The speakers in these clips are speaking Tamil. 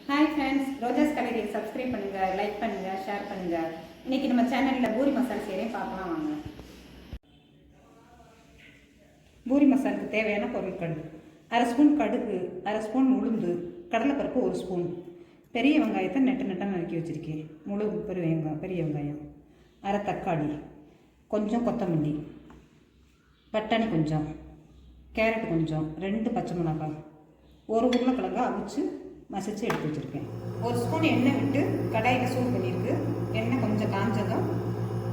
ஹாய் ஃப்ரெண்ட்ஸ், ரோஜாஸ் கடையை சப்ஸ்கிரைப் பண்ணுங்கள், லைக் பண்ணுங்கள், ஷேர் பண்ணுங்கள். இன்றைக்கி நம்ம சேனலில் பூரி மசாலா செய்கிறேன், பார்க்கலாம் வாங்க. பூரி மசாலுக்கு தேவையான பொருட்கள்: அரை ஸ்பூன் கடுகு, அரை ஸ்பூன் உளுந்து, கடலைப்பருப்பு 1 ஸ்பூன், பெரிய வெங்காயத்தை நெட்டாக நறுக்கி வச்சுருக்கேன், முழு பெரிய வெங்காயம், அரை தக்காளி, கொஞ்சம் கொத்தமல்லி, பட்டாணி கொஞ்சம், கேரட் கொஞ்சம், 2 பச்சை மிளகாய், 1 உருளைக்கிழங்கு அவிச்சு மசிச்சு எடுத்து வச்சுருக்கேன். 1 ஸ்பூன் எண்ணெய் விட்டு கடாயில் சூடு பண்ணியிருக்கு. எண்ணெய் கொஞ்சம் காஞ்சதும்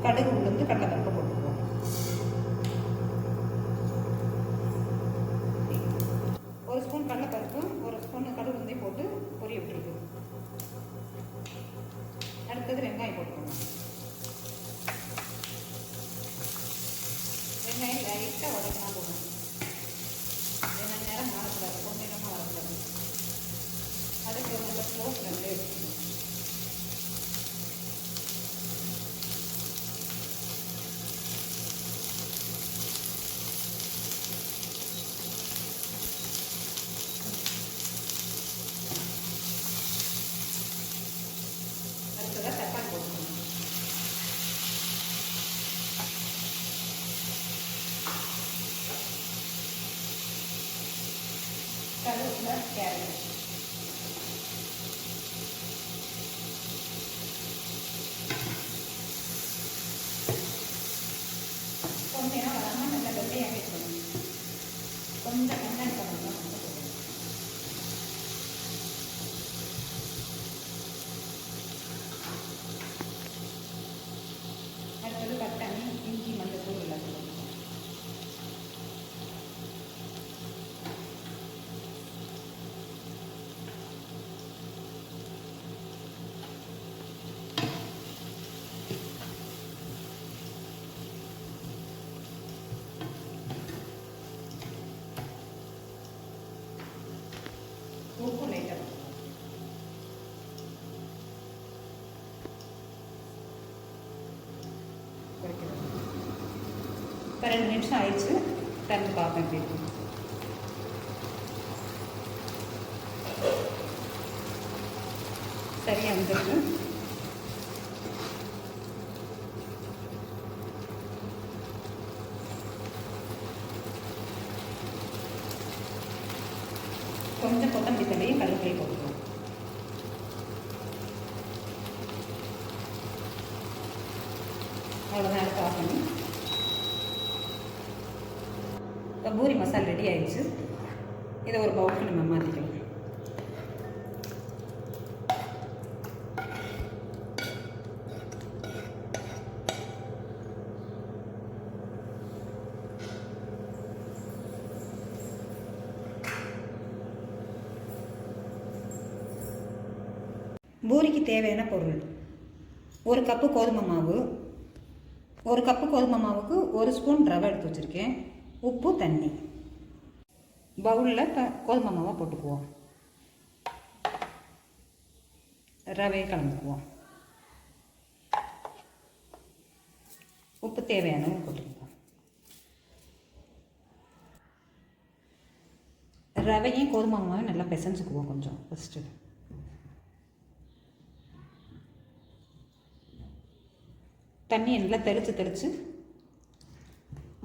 கடுகு, உளுந்து, கடலைப்பருப்பு போட்டுக்குவோம். 1 ஸ்பூன் கடலைப்பருப்பு, 1 ஸ்பூன் கடுகு, உளுந்தையும் போட்டு பொரிய விட்டுருக்கு. அடுத்தது வெங்காயம் போட்டுக்கணும். வெங்காயம் லைட்டாக வதக்கினா போதும். வெங்காயம் நேரம் மாறக்கூடாது, கொஞ்சம் நேரமாக வரக்கூடாது. அதுக்கு நல்ல ஸ்லோ ஃப்ளேமில் எடுத்துக்கணும். அடுத்ததாக தக்காளி போட்டுக்கணும். கருவேப்பிலை, கேரட், கொஞ்சம் நேரம் வராமல் நல்லா வெள்ளையாக வைக்கணும். கொஞ்சம் வெங்காயம் பண்ணணும். அடுத்தது பட்டாணி, இஞ்சி, மஞ்சள் எல்லாத்தையும் உப்பு லைட்டாக குறைக்கணும். இப்போ 2 நிமிஷம் ஆயிடுச்சு. திறந்து பார்ப்பேன் எப்படி இருக்கு. சரியாக வந்துருக்கு. கொஞ்சம் கொத்தமல்லி தழையும் கருவேப்பிலை போட்டுருவோம். அவ்வளோதான், அடுத்து ஆஃப் பண்ணி. இப்போ பூரி மசாலா ரெடி ஆயிடுச்சு. இதை ஒரு பவுலுக்கு நம்ம மாற்றிக்கலாம். பூரிக்கு தேவையான பொருள்: 1 கப்பு கோதுமை மாவு, 1 கப்பு கோதுமை மாவுக்கு 1 ஸ்பூன் ரவை எடுத்து வச்சுருக்கேன், உப்பு, தண்ணி. பவுலில் கோதுமை மாவை போட்டுக்குவோம், ரவையை கலந்துக்குவோம், உப்பு தேவையான போட்டுக்குவோம். ரவையும் கோதுமை மாவையும் நல்லா பிசைஞ்சுக்குவோம் கொஞ்சம் ஃபஸ்ட்டு. தண்ணியை நல்லா தெளித்து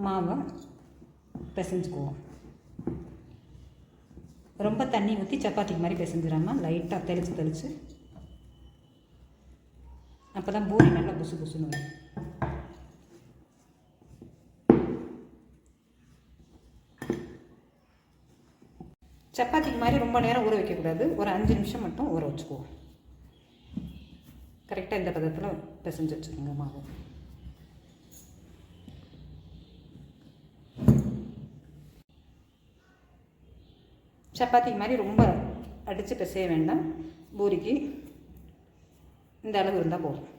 மாவை பிசைஞ்சுக்குவோம். ரொம்ப தண்ணி ஊற்றி சப்பாத்திக்கு மாதிரி பிசைஞ்சிடாமல் லைட்டாக தெளித்து அப்போ தான் பூரி நல்லா புசு புசுன்னு வரும். சப்பாத்திக்கு மாதிரி ரொம்ப நேரம் ஊற வைக்கக்கூடாது, ஒரு 5 நிமிஷம் மட்டும் ஊற வச்சுக்குவோம். கரெக்டாக இந்த பதத்தில் பிசைஞ்சு வச்சுக்கோங்க மாவு. சப்பாத்திக்கு மாதிரி ரொம்ப அடித்து பிசைய வேண்டாம், பூரிக்கு இந்த அளவு இருந்தால் போதும்.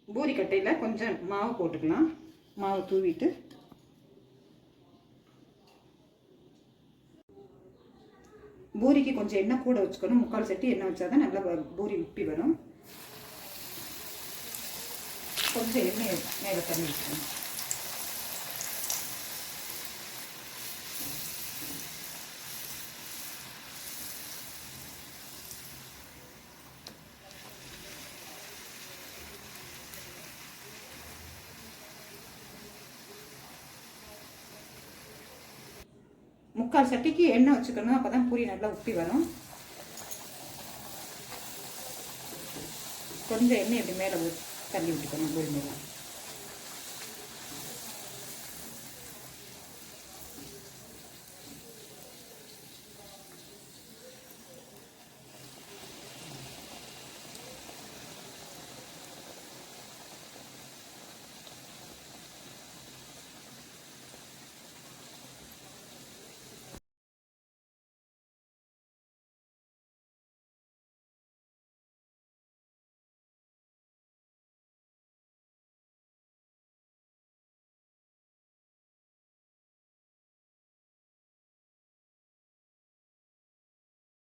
பூரி கட்டையில் கொஞ்சம் மாவு போட்டுக்கலாம். மாவு தூவிட்டு பூரிக்கு கொஞ்சம் எண்ணெய் கூட வச்சுக்கணும். 3/4 சட்டி எண்ணெய் வச்சா தான் நல்லா பூரி உப்பி வரும். கொஞ்சம் எண்ணெய் மேலே தண்ணி வச்சுக்கணும். முக்கால் சட்டிக்கு எண்ணெய் வச்சுக்கணும், அப்போ தான் பூரி நல்லா உப்பி வரும். கொஞ்சம் எண்ணெய் இப்படி மேலே தள்ளி விட்டுக்கணும் பூரி மேலே.